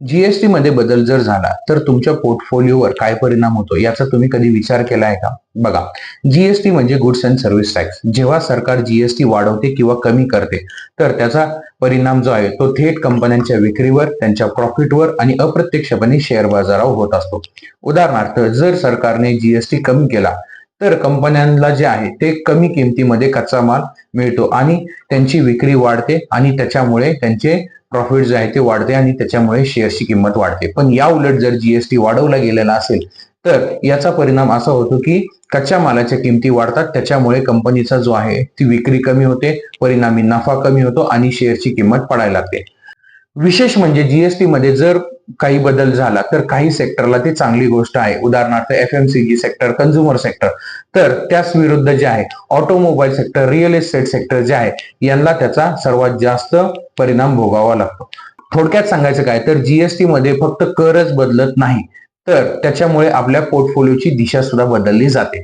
GST मध्ये बदल जर झाला तर तुमच्या पोर्टफोलिओवर काय परिणाम होतो याचा तुम्ही कधी विचार केला आहे का? बघा, जीएसटी म्हणजे गुड्स अँड सर्व्हिस टॅक्स. जेव्हा सरकार जीएसटी वाढवते किंवा कमी करते तर त्याचा परिणाम जो आहे तो थेट कंपन्यांच्या विक्रीवर, त्यांच्या प्रॉफिटवर आणि अप्रत्यक्षपणे शेअर बाजारावर होत असतो. उदाहरणार्थ, जर सरकारने जीएसटी कमी केला तर कंपन्यांना जे आहे ते कमी किमतीमध्ये कच्चा माल मिळतो आणि त्यांची विक्री वाढते आणि त्याच्यामुळे त्यांचे प्रॉफिट जे आहे ते वाढते आणि त्याच्यामुळे शेअरची किंमत वाढते. पण या उलट जर जीएसटी वाढवला गेलेला असेल तर याचा परिणाम असा होतो की कच्च्या मालाच्या किमती वाढतात, त्याच्यामुळे कंपनीचा जो आहे ती विक्री कमी होते, परिणामी नफा कमी होतो आणि शेअरची किंमत पडायला लागते. विशेष म्हणजे जीएसटी मध्ये जर काही बदल झाला तर काही सेक्टरला ती चांगली गोष्ट आहे. उदाहरणार्थ एफएमसीजी सेक्टर, कंझ्युमर सेक्टर. तर त्याच विरुद्ध जे आहे automobile sector, real estate sector जे आहे यांना त्याचा सर्वात जास्त परिणाम भोगावा लागतो. थोडक्यात सांगायचं काय तर जीएसटी मध्ये फक्त करच बदलत नाही तर त्याच्यामुळे आपल्या पोर्टफोलिओची दिशा सुद्धा बदलली जाते.